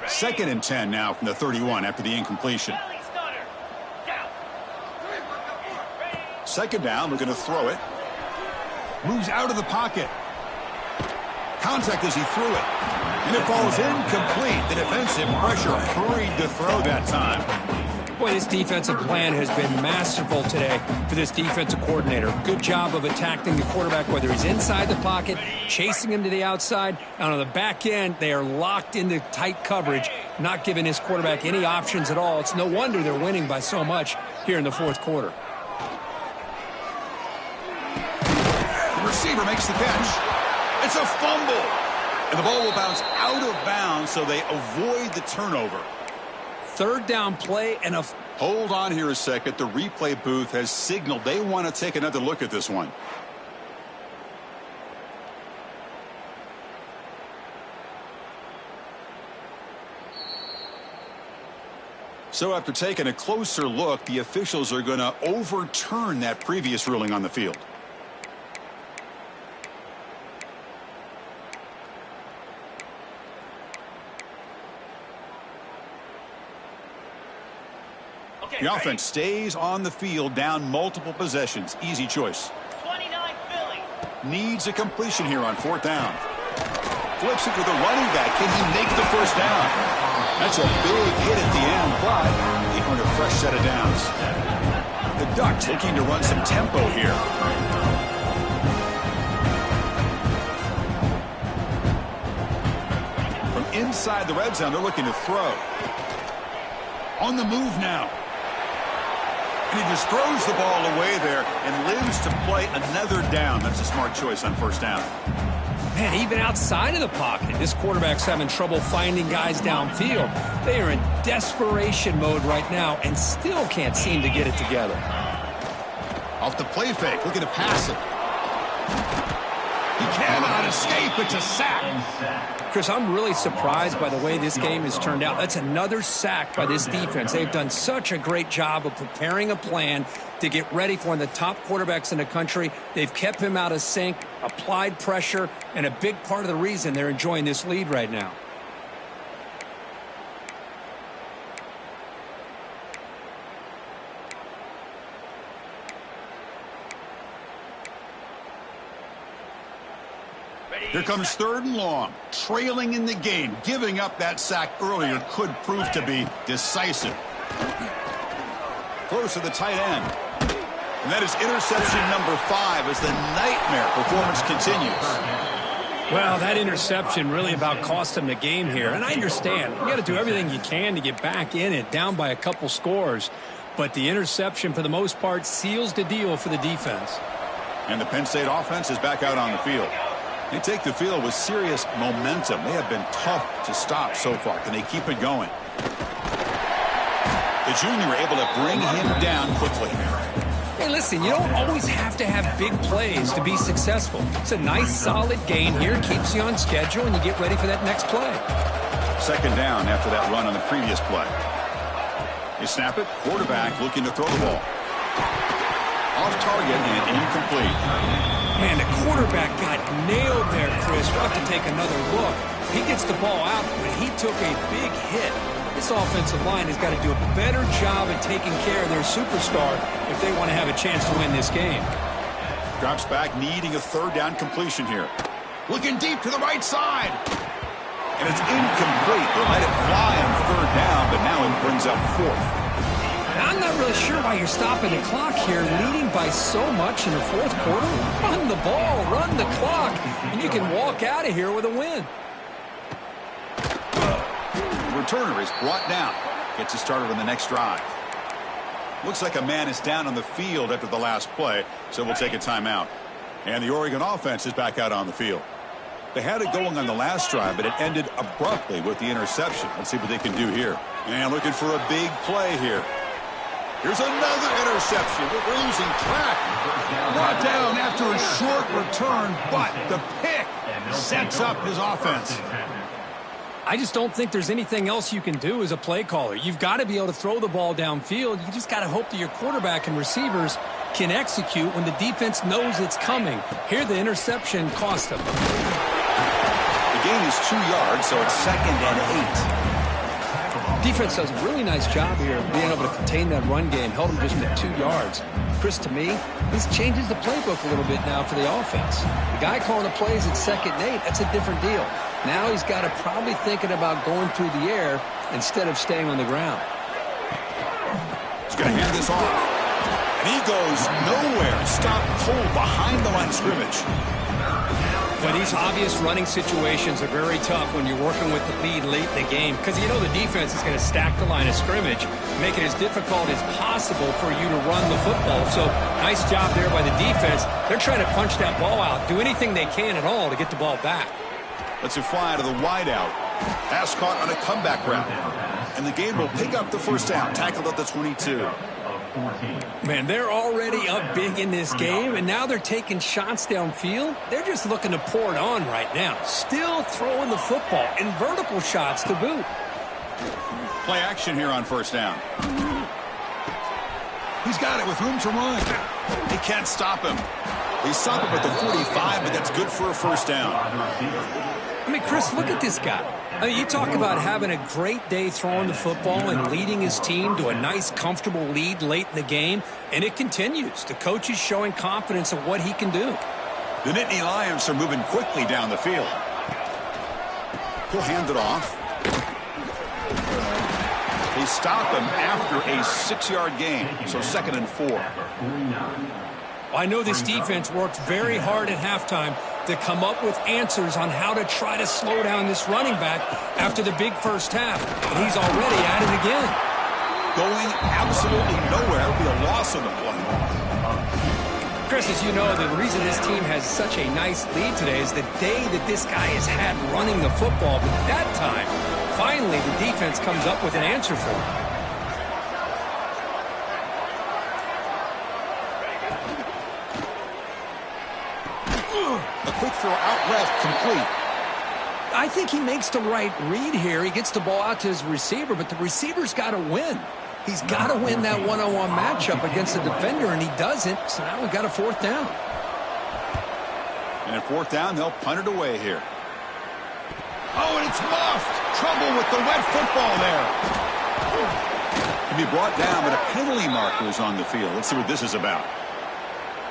A: Second and 10 now from the 31 after the incompletion. Second down, looking to throw it. Moves out of the pocket. Contact as he threw it. And it falls incomplete. The defensive pressure hurried to throw that time.
C: Boy, this defensive plan has been masterful today for this defensive coordinator. Good job of attacking the quarterback, whether he's inside the pocket, chasing him to the outside. And on the back end, they are locked into tight coverage, not giving his quarterback any options at all. It's no wonder they're winning by so much here in the fourth quarter.
A: The receiver makes the catch. It's a fumble. And the ball will bounce out of bounds, so they avoid the turnover.
C: Third down play and a...
A: Hold on here a second. The replay booth has signaled they want to take another look at this one. So after taking a closer look, the officials are going to overturn that previous ruling on the field. The offense stays on the field, down multiple possessions. Easy choice.
E: 29 Philly.
A: Needs a completion here on fourth down. Flips it to the running back. Can he make the first down? That's a big hit at the end, but they earned a fresh set of downs. The Ducks looking to run some tempo here. From inside the red zone, they're looking to throw. On the move now. And he just throws the ball away there and lives to play another down. That's a smart choice on first down.
C: Man, even outside of the pocket, this quarterback's having trouble finding guys downfield. They are in desperation mode right now and still can't seem to get it together.
A: Off the play fake, looking to pass it. He cannot escape. It's a sack.
C: Chris, I'm really surprised by the way this game has turned out. That's another sack by this defense. They've done such a great job of preparing a plan to get ready for one of the top quarterbacks in the country. They've kept him out of sync, applied pressure, and a big part of the reason they're enjoying this lead right now.
A: Here comes third and long, trailing in the game. Giving up that sack earlier could prove to be decisive. Close to the tight end. And that is interception number 5 as the nightmare performance continues.
C: Well, that interception really about cost him the game here. And I understand. You got to do everything you can to get back in it, down by a couple scores. But the interception, for the most part, seals the deal for the defense.
A: And the Penn State offense is back out on the field. They take the field with serious momentum. They have been tough to stop so far. Can they keep it going? The junior able to bring him down quickly.
C: Hey, listen, you don't always have to have big plays to be successful. It's a nice, solid gain here. Keeps you on schedule, and you get ready for that next play.
A: Second down after that run on the previous play. They snap it. Quarterback looking to throw the ball. Off target and incomplete.
C: Man, the quarterback got nailed there, Chris. We'll have to take another look. He gets the ball out, but he took a big hit. This offensive line has got to do a better job at taking care of their superstar if they want to have a chance to win this game.
A: Drops back, needing a third down completion here. Looking deep to the right side. And it's incomplete. They let it fly on third down, but now it brings up fourth.
C: I'm not really sure why you're stopping the clock here, leading by so much in the fourth quarter. Run the ball, run the clock, and you can walk out of here with a win.
A: The returner is brought down. Gets us started on the next drive. Looks like a man is down on the field after the last play, so we'll take a timeout. And the Oregon offense is back out on the field. They had it going on the last drive, but it ended abruptly with the interception. Let's see what they can do here. And looking for a big play here. Here's another interception. We're losing track. Brought down after a short return, but the pick sets up his offense.
C: I just don't think there's anything else you can do as a play caller. You've got to be able to throw the ball downfield. You just got to hope that your quarterback and receivers can execute when the defense knows it's coming. Here, the interception cost them.
A: The gain is 2 yards, so it's 2nd and 8.
B: Defense does a really nice job here of being able to contain that run game, held them just at 2 yards. Chris, to me, this changes the playbook a little bit now for the offense. The guy calling the plays at 2nd and 8, that's a different deal. Now he's got to probably thinking about going through the air instead of staying on the ground.
A: He's going to hand this off. And he goes nowhere. Stopped cold behind the line of scrimmage.
C: But these obvious running situations are very tough when you're working with the lead late in the game because you know the defense is going to stack the line of scrimmage, make it as difficult as possible for you to run the football. So nice job there by the defense. They're trying to punch that ball out, do anything they can at all to get the ball back.
A: Lets it fly to the wideout. Pass caught on a comeback route. And the game will pick up the first down. Tackled at the 22.
C: Man, they're already up big in this game, and now they're taking shots downfield. They're just looking to pour it on right now. Still throwing the football, and vertical shots to boot.
A: Play action here on first down. He's got it with room to run. They can't stop him. They stop him at the 45, but that's good for a first down.
C: I mean, Chris, look at this guy. I mean, you talk about having a great day throwing the football and leading his team to a nice, comfortable lead late in the game, and it continues. The coach is showing confidence of what he can do.
A: The Nittany Lions are moving quickly down the field. He'll hand it off. They stop him after a 6-yard gain, so 2nd and 4.
C: I know this defense worked very hard at halftime to come up with answers on how to try to slow down this running back after the big first half. And he's already at it again.
A: Going absolutely nowhere will be a loss on the play.
C: Chris, as you know, the reason this team has such a nice lead today is the day that this guy has had running the football. But that time, finally, the defense comes up with an answer for him.
A: A quick throw out left, complete.
B: I think he makes the right read here. He gets the ball out to his receiver, but the receiver's got to win. He's got to win that one-on-one matchup against the defender, and he doesn't, so now we've got a 4th down.
A: And at 4th down, they'll punt it away here. Oh, and it's muffed. Trouble with the wet football there. Can be brought down, but a penalty marker is on the field. Let's see what this is about.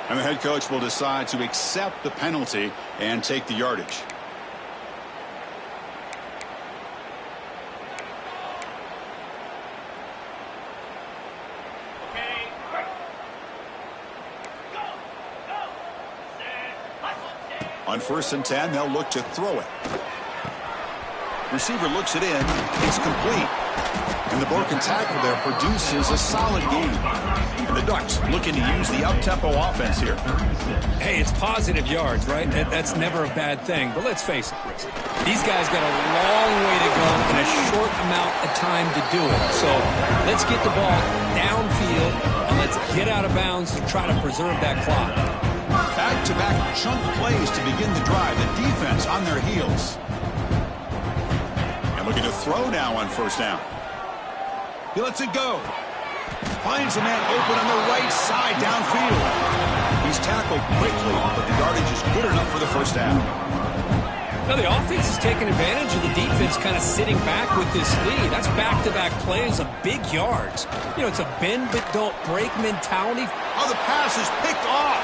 A: And the head coach will decide to accept the penalty and take the yardage. On 1st and 10, they'll look to throw it. Receiver looks it in. It's complete. And the broken tackle there produces a solid game. And the Ducks looking to use the up-tempo offense here.
C: Hey, it's positive yards, right? That's never a bad thing. But let's face it, Chris. These guys got a long way to go in a short amount of time to do it. So let's get the ball downfield, and let's get out of bounds to try to preserve that clock.
A: Back-to-back chunk plays to begin the drive. The defense on their heels. And looking to throw now on 1st down. He lets it go. Finds a man open on the right side downfield. He's tackled quickly, but the yardage is good enough for the first down.
C: Now the offense is taking advantage of the defense kind of sitting back with this lead. That's back-to-back plays of big yards. You know, it's a bend but don't break mentality.
A: Oh, the pass is picked off.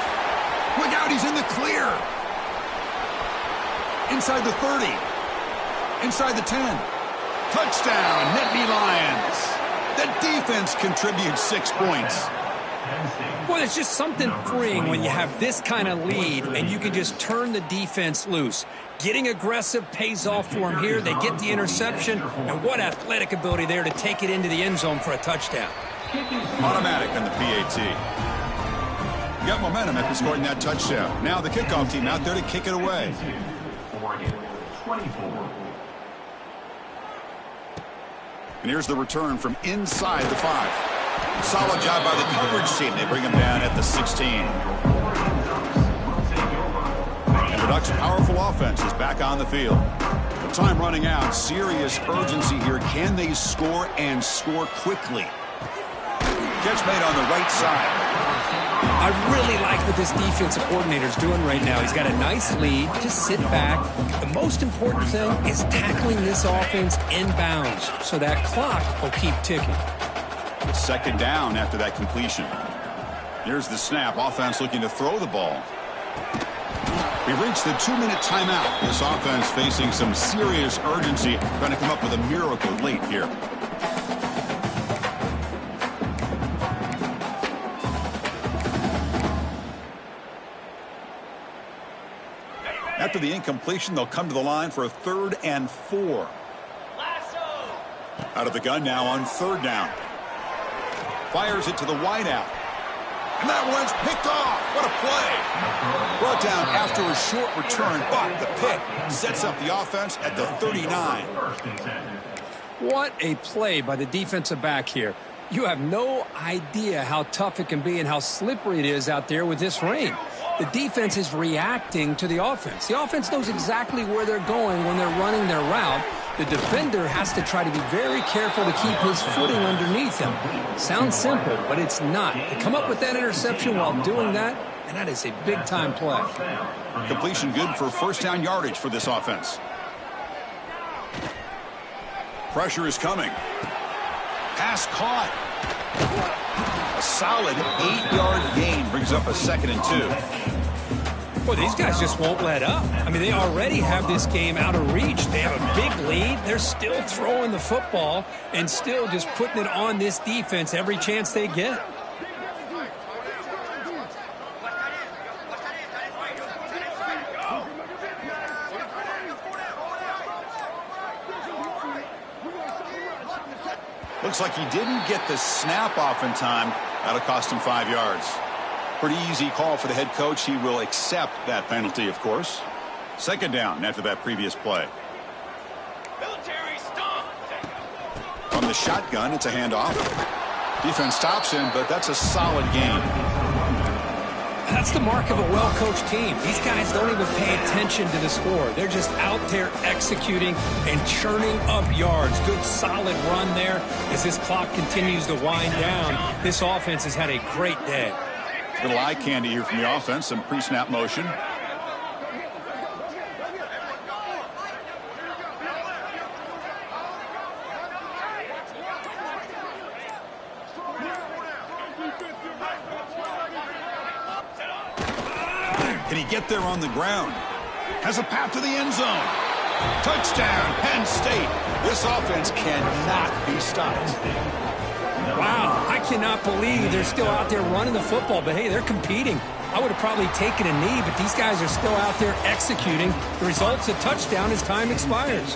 A: Look out, he's in the clear. Inside the 30. Inside the 10. Touchdown, Nittany Lions. The defense contributes 6 points.
C: Well, there's just something freeing when you have this kind of lead and you can just turn the defense loose. Getting aggressive pays off for them here. They get the interception, and what athletic ability there to take it into the end zone for a touchdown.
A: Automatic on the PAT. Got momentum after scoring that touchdown. Now the kickoff team out there to kick it away.
D: Oregon, 24.
A: And here's the return from inside the 5. Solid job by the coverage team. They bring him down at the 16. And the Ducks' powerful offense is back on the field. With time running out, serious urgency here. Can they score and score quickly? Catch made on the right side.
C: I really like what this defensive coordinator is doing right now. He's got a nice lead. Just sit back. The most important thing is tackling this offense inbounds so that clock will keep ticking.
A: Second down after that completion. Here's the snap. Offense looking to throw the ball. We've reached the 2-minute timeout. This offense facing some serious urgency, trying to come up with a miracle late here. After the incompletion, they'll come to the line for a 3rd and 4. Out of the gun now on 3rd down. Fires it to the wideout. And that one's picked off. What a play. Brought down after a short return, but the pick sets up the offense at the 39.
C: What a play by the defensive back here. You have no idea how tough it can be and how slippery it is out there with this rain. The defense is reacting to the offense. The offense knows exactly where they're going when they're running their route. The defender has to try to be very careful to keep his footing underneath him. Sounds simple, but it's not. To come up with that interception while doing that, and that is a big-time play.
A: Completion good for 1st down yardage for this offense. Pressure is coming. Pass caught. A solid 8-yard gain brings up a 2nd and 2.
C: Boy, these guys just won't let up. I mean, they already have this game out of reach. They have a big lead. They're still throwing the football and still just putting it on this defense every chance they get.
A: Looks like he didn't get the snap off in time. That'll cost him 5 yards. Pretty easy call for the head coach. He will accept that penalty, of course. 2nd down after that previous play. From the shotgun, it's a handoff. Defense stops him, but that's a solid gain.
C: That's the mark of a well-coached team. These guys don't even pay attention to the score. They're just out there executing and churning up yards. Good, solid run there as this clock continues to wind down. This offense has had a great day.
A: Little eye candy here from the offense. Some pre-snap motion. Can he get there on the ground? Has a path to the end zone. Touchdown, Penn State. This offense cannot be stopped.
C: Wow, I cannot believe they're still out there running the football, but hey, they're competing. I would have probably taken a knee, but these guys are still out there executing. The result's a touchdown as time expires.